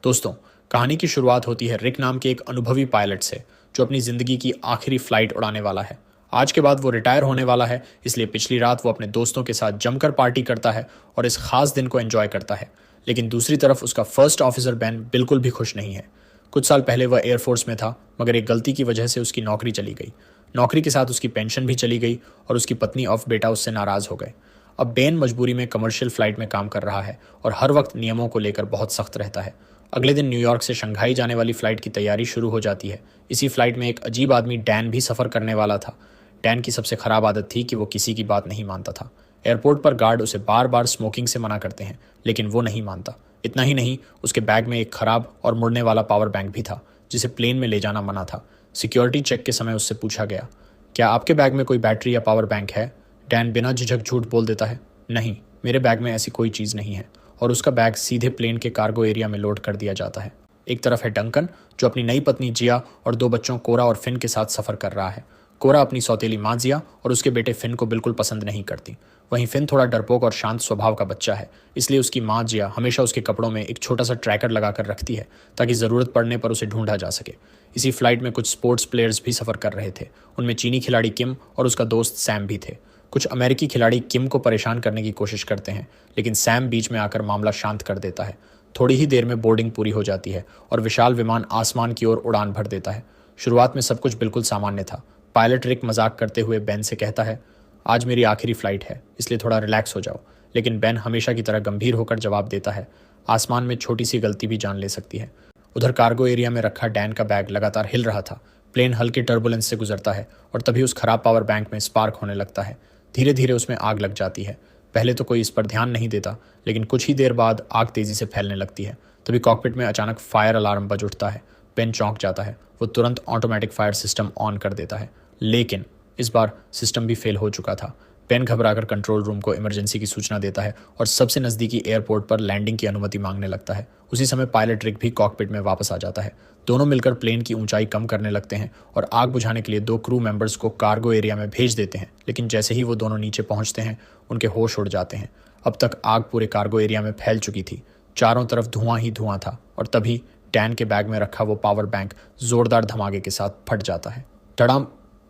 दोस्तों, कहानी की शुरुआत होती है रिक नाम के एक अनुभवी पायलट से, जो अपनी ज़िंदगी की आखिरी फ़्लाइट उड़ाने वाला है। आज के बाद वो रिटायर होने वाला है, इसलिए पिछली रात वो अपने दोस्तों के साथ जमकर पार्टी करता है और इस खास दिन को एंजॉय करता है। लेकिन दूसरी तरफ उसका फर्स्ट ऑफिसर बेन बिल्कुल भी खुश नहीं है। कुछ साल पहले वह एयरफोर्स में था, मगर एक गलती की वजह से उसकी नौकरी चली गई। नौकरी के साथ उसकी पेंशन भी चली गई और उसकी पत्नी और बेटा उससे नाराज़ हो गए। अब बेन मजबूरी में कमर्शियल फ़्लाइट में काम कर रहा है और हर वक्त नियमों को लेकर बहुत सख्त रहता है। अगले दिन न्यूयॉर्क से शंघाई जाने वाली फ़्लाइट की तैयारी शुरू हो जाती है। इसी फ्लाइट में एक अजीब आदमी डैन भी सफ़र करने वाला था। डैन की सबसे ख़राब आदत थी कि वो किसी की बात नहीं मानता था। एयरपोर्ट पर गार्ड उसे बार बार स्मोकिंग से मना करते हैं, लेकिन वो नहीं मानता। इतना ही नहीं, उसके बैग में एक ख़राब और मुड़ने वाला पावर बैंक भी था, जिसे प्लेन में ले जाना मना था। सिक्योरिटी चेक के समय उससे पूछा गया, क्या आपके बैग में कोई बैटरी या पावर बैंक है? डैन बिना झिझक झूठ बोल देता है, नहीं, मेरे बैग में ऐसी कोई चीज़ नहीं है। और उसका बैग सीधे प्लेन के कार्गो एरिया में लोड कर दिया जाता है। एक तरफ है डंकन, जो अपनी नई पत्नी जिया और दो बच्चों कोरा और फिन के साथ सफ़र कर रहा है। कोरा अपनी सौतेली माँ जिया और उसके बेटे फिन को बिल्कुल पसंद नहीं करती। वहीं फिन थोड़ा डरपोक और शांत स्वभाव का बच्चा है, इसलिए उसकी माँ जिया हमेशा उसके कपड़ों में एक छोटा सा ट्रैकर लगाकर रखती है, ताकि ज़रूरत पड़ने पर उसे ढूंढा जा सके। इसी फ्लाइट में कुछ स्पोर्ट्स प्लेयर्स भी सफ़र कर रहे थे। उनमें चीनी खिलाड़ी किम और उसका दोस्त सैम भी थे। कुछ अमेरिकी खिलाड़ी किम को परेशान करने की कोशिश करते हैं, लेकिन सैम बीच में आकर मामला शांत कर देता है। थोड़ी ही देर में बोर्डिंग पूरी हो जाती है और विशाल विमान आसमान की ओर उड़ान भर देता है। शुरुआत में सब कुछ बिल्कुल सामान्य था। पायलट रिक मजाक करते हुए बेन से कहता है, आज मेरी आखिरी फ्लाइट है, इसलिए थोड़ा रिलैक्स हो जाओ। लेकिन बेन हमेशा की तरह गंभीर होकर जवाब देता है, आसमान में छोटी सी गलती भी जान ले सकती है। उधर कार्गो एरिया में रखा डैन का बैग लगातार हिल रहा था। प्लेन हल्के टर्बुलेंस से गुजरता है और तभी उस खराब पावर बैंक में स्पार्क होने लगता है। धीरे धीरे उसमें आग लग जाती है। पहले तो कोई इस पर ध्यान नहीं देता, लेकिन कुछ ही देर बाद आग तेजी से फैलने लगती है। तभी कॉकपिट में अचानक फायर अलार्म बज उठता है। बेन चौंक जाता है। वो तुरंत ऑटोमेटिक फायर सिस्टम ऑन कर देता है, लेकिन इस बार सिस्टम भी फेल हो चुका था। पेन घबराकर कंट्रोल रूम को इमरजेंसी की सूचना देता है और सबसे नज़दीकी एयरपोर्ट पर लैंडिंग की अनुमति मांगने लगता है। उसी समय पायलट रिक भी कॉकपिट में वापस आ जाता है। दोनों मिलकर प्लेन की ऊंचाई कम करने लगते हैं और आग बुझाने के लिए दो क्रू मेंबर्स को कार्गो एरिया में भेज देते हैं। लेकिन जैसे ही वो दोनों नीचे पहुंचते हैं, उनके होश उड़ जाते हैं। अब तक आग पूरे कार्गो एरिया में फैल चुकी थी। चारों तरफ धुआं ही धुआं था और तभी डैन के बैग में रखा वो पावर बैंक जोरदार धमाके के साथ फट जाता है। टड़ाम!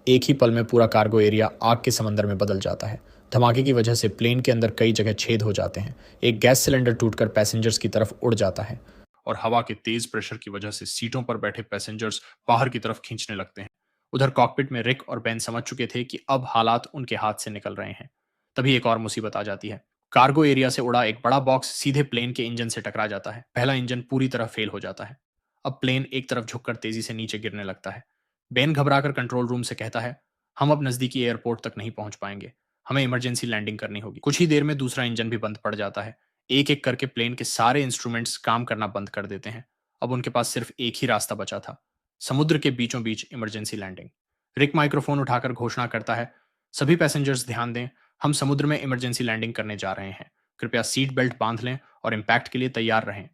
एक ही पल में पूरा कार्गो एरिया आग के समंदर में बदल जाता है। धमाके की वजह से प्लेन के अंदर कई जगह छेद हो जाते हैं। एक गैस सिलेंडर टूटकर पैसेंजर्स की तरफ उड़ जाता है और हवा के तेज प्रेशर की वजह से सीटों पर बैठे पैसेंजर्स बाहर की तरफ खींचने लगते हैं। उधर कॉकपिट में रिक और बेन समझ चुके थे कि अब हालात उनके हाथ से निकल रहे हैं। तभी एक और मुसीबत आ जाती है। कार्गो एरिया से उड़ा एक बड़ा बॉक्स सीधे प्लेन के इंजन से टकरा जाता है। पहला इंजन पूरी तरह फेल हो जाता है। अब प्लेन एक तरफ झुककर तेजी से नीचे गिरने लगता है। बेन घबराकर कंट्रोल रूम से कहता है, हम अब नजदीकी एयरपोर्ट तक नहीं पहुंच पाएंगे, हमें इमरजेंसी लैंडिंग करनी होगी। कुछ ही देर में दूसरा इंजन भी बंद पड़ जाता है। एक एक करके प्लेन के सारे इंस्ट्रूमेंट्स काम करना बंद कर देते हैं। अब उनके पास सिर्फ एक ही रास्ता बचा था, समुद्र के बीचों बीच इमरजेंसी लैंडिंग। रिक माइक्रोफोन उठाकर घोषणा करता है, सभी पैसेंजर्स ध्यान दें, हम समुद्र में इमरजेंसी लैंडिंग करने जा रहे हैं। कृपया सीट बेल्ट बांध लें और इम्पैक्ट के लिए तैयार रहें।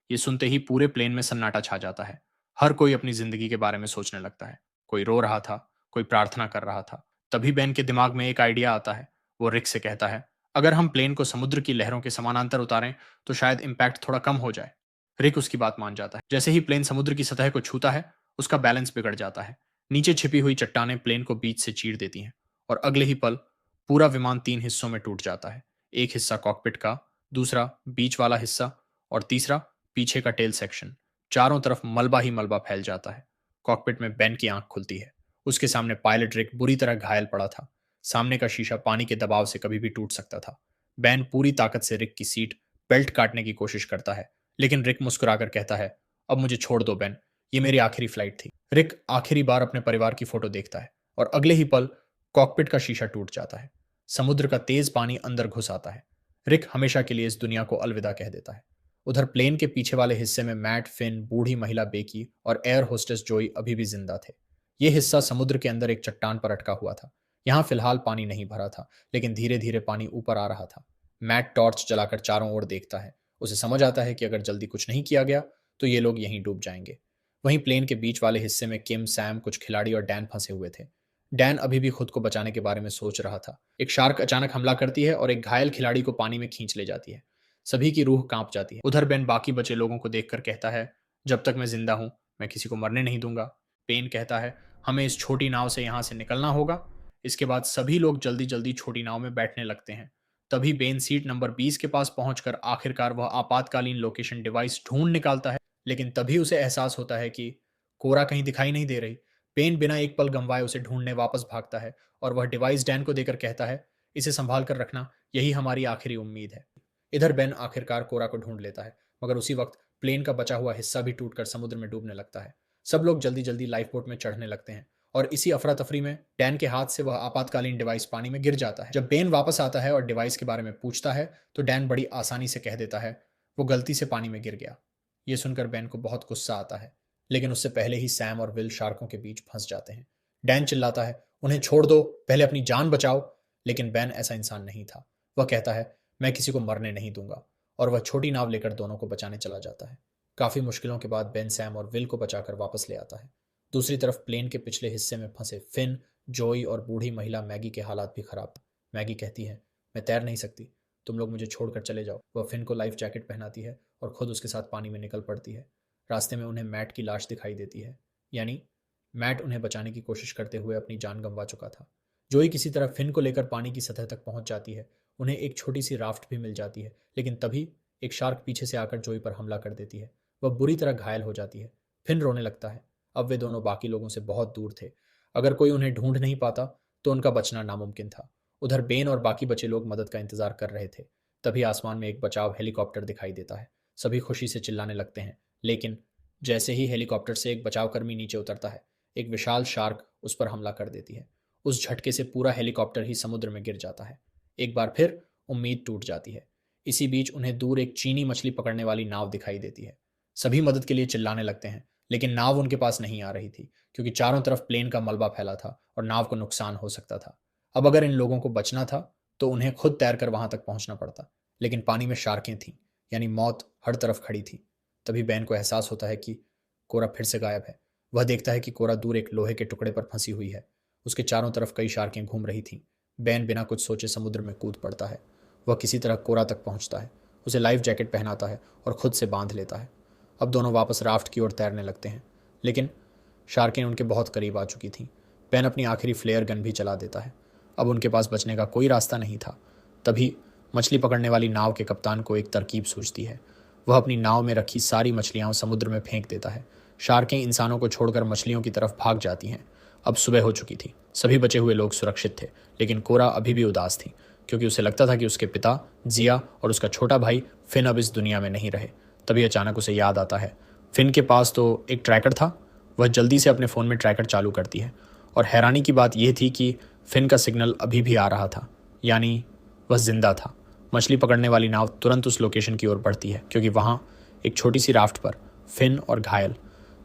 ये सुनते ही पूरे प्लेन में सन्नाटा छा जाता है। हर कोई अपनी जिंदगी के बारे में सोचने लगता है। कोई रो रहा था, कोई प्रार्थना कर रहा था। तभी बेन के दिमाग में एक आइडिया आता है। वो रिक से कहता है, अगर हम प्लेन को समुद्र की लहरों के समानांतर उतारें तो शायद इम्पैक्ट थोड़ा कम हो जाए। रिक उसकी बात मान जाता है। जैसे ही प्लेन समुद्र की सतह को छूता है, उसका बैलेंस बिगड़ जाता है। नीचे छिपी हुई चट्टानें प्लेन को बीच से चीर देती हैं और अगले ही पल पूरा विमान तीन हिस्सों में टूट जाता है। एक हिस्सा कॉकपिट का, दूसरा बीच वाला हिस्सा और तीसरा पीछे का टेल सेक्शन। चारों तरफ मलबा ही मलबा फैल जाता है। कॉकपिट में बेन की आंख खुलती है। उसके सामने पायलट रिक बुरी तरह घायल पड़ा था। सामने का शीशा पानी के दबाव से कभी भी टूट सकता था। बैन पूरी ताकत से रिक की सीट बेल्ट काटने की कोशिश करता है, लेकिन रिक मुस्कुराकर कहता है, अब मुझे छोड़ दो बेन, ये मेरी आखिरी फ्लाइट थी। रिक आखिरी बार अपने परिवार की फोटो देखता है और अगले ही पल कॉकपिट का शीशा टूट जाता है। समुद्र का तेज पानी अंदर घुस आता है। रिक हमेशा के लिए इस दुनिया को अलविदा कह देता है। उधर प्लेन के पीछे वाले हिस्से में मैट, फिन, बूढ़ी महिला बेकी और एयर होस्टेस जोई अभी भी जिंदा थे। ये हिस्सा समुद्र के अंदर एक चट्टान पर अटका हुआ था। यहाँ फिलहाल पानी नहीं भरा था, लेकिन धीरे धीरे पानी ऊपर आ रहा था। मैट टॉर्च जलाकर चारों ओर देखता है। उसे समझ आता है कि अगर जल्दी कुछ नहीं किया गया तो ये लोग यहीं डूब जाएंगे। वहीं प्लेन के बीच वाले हिस्से में किम, सैम, कुछ खिलाड़ी और डैन फंसे हुए थे। डैन अभी भी खुद को बचाने के बारे में सोच रहा था। एक शार्क अचानक हमला करती है और एक घायल खिलाड़ी को पानी में खींच ले जाती है। सभी की रूह कांप जाती है। उधर बेन बाकी बचे लोगों को देखकर कहता है, जब तक मैं जिंदा हूं मैं किसी को मरने नहीं दूंगा। पेन कहता है, हमें इस छोटी नाव से यहां से निकलना होगा। इसके बाद सभी लोग जल्दी जल्दी छोटी नाव में बैठने लगते हैं। तभी बेन सीट नंबर 20 के पास पहुंचकर आखिरकार वह आपातकालीन लोकेशन डिवाइस ढूंढ निकालता है। लेकिन तभी उसे एहसास होता है कि कोरा कहीं दिखाई नहीं दे रही। पेन बिना एक पल गंवाए उसे ढूंढने वापस भागता है और वह डिवाइस डैन को देकर कहता है, इसे संभाल कर रखना, यही हमारी आखिरी उम्मीद है। इधर बेन आखिरकार कोरा को ढूंढ लेता है, मगर उसी वक्त प्लेन का बचा हुआ हिस्सा भी टूटकर समुद्र में डूबने लगता है। सब लोग जल्दी जल्दी लाइफ बोट में चढ़ने लगते हैं और इसी अफरा तफरी में डैन के हाथ से वह आपातकालीन डिवाइस पानी में गिर जाता है। जब बेन वापस आता है और डिवाइस के बारे में पूछता है तो डैन बड़ी आसानी से कह देता है वो गलती से पानी में गिर गया। ये सुनकर बेन को बहुत गुस्सा आता है, लेकिन उससे पहले ही सैम और विल शार्कों के बीच फंस जाते हैं। डैन चिल्लाता है, उन्हें छोड़ दो, पहले अपनी जान बचाओ। लेकिन बेन ऐसा इंसान नहीं था। वह कहता है, मैं किसी को मरने नहीं दूंगा, और वह छोटी नाव लेकर दोनों को बचाने चला जाता है। काफी मुश्किलों के बाद बेन सैम और विल को बचाकर वापस ले आता है। दूसरी तरफ प्लेन के पिछले हिस्से में फंसे फिन, जोई और बूढ़ी महिला मैगी के हालात भी खराब। मैगी कहती है, मैं तैर नहीं सकती, तुम लोग मुझे छोड़कर चले जाओ। वह फिन को लाइफ जैकेट पहनाती है और खुद उसके साथ पानी में निकल पड़ती है। रास्ते में उन्हें मैट की लाश दिखाई देती है, यानी मैट उन्हें बचाने की कोशिश करते हुए अपनी जान गंवा चुका था। जोई किसी तरह फिन को लेकर पानी की सतह तक पहुंच जाती है। उन्हें एक छोटी सी राफ्ट भी मिल जाती है, लेकिन तभी एक शार्क पीछे से आकर जोई पर हमला कर देती है। वह बुरी तरह घायल हो जाती है। फिन रोने लगता है। अब वे दोनों बाकी लोगों से बहुत दूर थे। अगर कोई उन्हें ढूंढ नहीं पाता तो उनका बचना नामुमकिन था। उधर बेन और बाकी बचे लोग मदद का इंतजार कर रहे थे। तभी आसमान में एक बचाव हेलीकॉप्टर दिखाई देता है। सभी खुशी से चिल्लाने लगते हैं, लेकिन जैसे ही हेलीकॉप्टर से एक बचावकर्मी नीचे उतरता है, एक विशाल शार्क उस पर हमला कर देती है। उस झटके से पूरा हेलीकॉप्टर ही समुद्र में गिर जाता है। एक बार फिर उम्मीद टूट जाती है। इसी बीच उन्हें दूर एक चीनी मछली पकड़ने वाली नाव दिखाई देती है। सभी मदद के लिए चिल्लाने लगते हैं, लेकिन नाव उनके पास नहीं आ रही थी, क्योंकि चारों तरफ प्लेन का मलबा फैला था और नाव को नुकसान हो सकता था। अब अगर इन लोगों को बचना था तो उन्हें खुद तैरकर वहां तक पहुंचना पड़ता, लेकिन पानी में शार्कें थीं, यानी मौत हर तरफ खड़ी थी। तभी बैन को एहसास होता है कि कोरा फिर से गायब है। वह देखता है कि कोरा दूर एक लोहे के टुकड़े पर फंसी हुई है। उसके चारों तरफ कई शार्कें घूम रही थीं। बैन बिना कुछ सोचे समुद्र में कूद पड़ता है। वह किसी तरह कोरा तक पहुंचता है, उसे लाइफ जैकेट पहनाता है और खुद से बांध लेता है। अब दोनों वापस राफ्ट की ओर तैरने लगते हैं, लेकिन शार्कें उनके बहुत करीब आ चुकी थीं। बैन अपनी आखिरी फ्लेयर गन भी चला देता है। अब उनके पास बचने का कोई रास्ता नहीं था। तभी मछली पकड़ने वाली नाव के कप्तान को एक तरकीब सूझती है। वह अपनी नाव में रखी सारी मछलियां समुद्र में फेंक देता है। शार्कें इंसानों को छोड़कर मछलियों की तरफ भाग जाती हैं। अब सुबह हो चुकी थी। सभी बचे हुए लोग सुरक्षित थे, लेकिन कोरा अभी भी उदास थी, क्योंकि उसे लगता था कि उसके पिता, जिया और उसका छोटा भाई फिन अब इस दुनिया में नहीं रहे। तभी अचानक उसे याद आता है, फिन के पास तो एक ट्रैकर था। वह जल्दी से अपने फ़ोन में ट्रैकर चालू करती है, और हैरानी की बात यह थी कि फिन का सिग्नल अभी भी आ रहा था, यानी वह जिंदा था। मछली पकड़ने वाली नाव तुरंत उस लोकेशन की ओर बढ़ती है, क्योंकि वहाँ एक छोटी सी राफ्ट पर फिन और घायल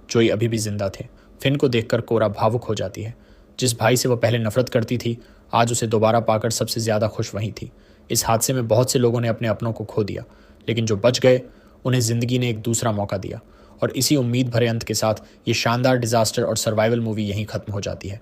जोई अभी भी जिंदा थे। फिन को देखकर कोरा भावुक हो जाती है। जिस भाई से वह पहले नफरत करती थी, आज उसे दोबारा पाकर सबसे ज़्यादा खुश वही थी। इस हादसे में बहुत से लोगों ने अपने अपनों को खो दिया, लेकिन जो बच गए उन्हें ज़िंदगी ने एक दूसरा मौका दिया। और इसी उम्मीद भरे अंत के साथ ये शानदार डिजास्टर और सर्वाइवल मूवी यहीं ख़त्म हो जाती है।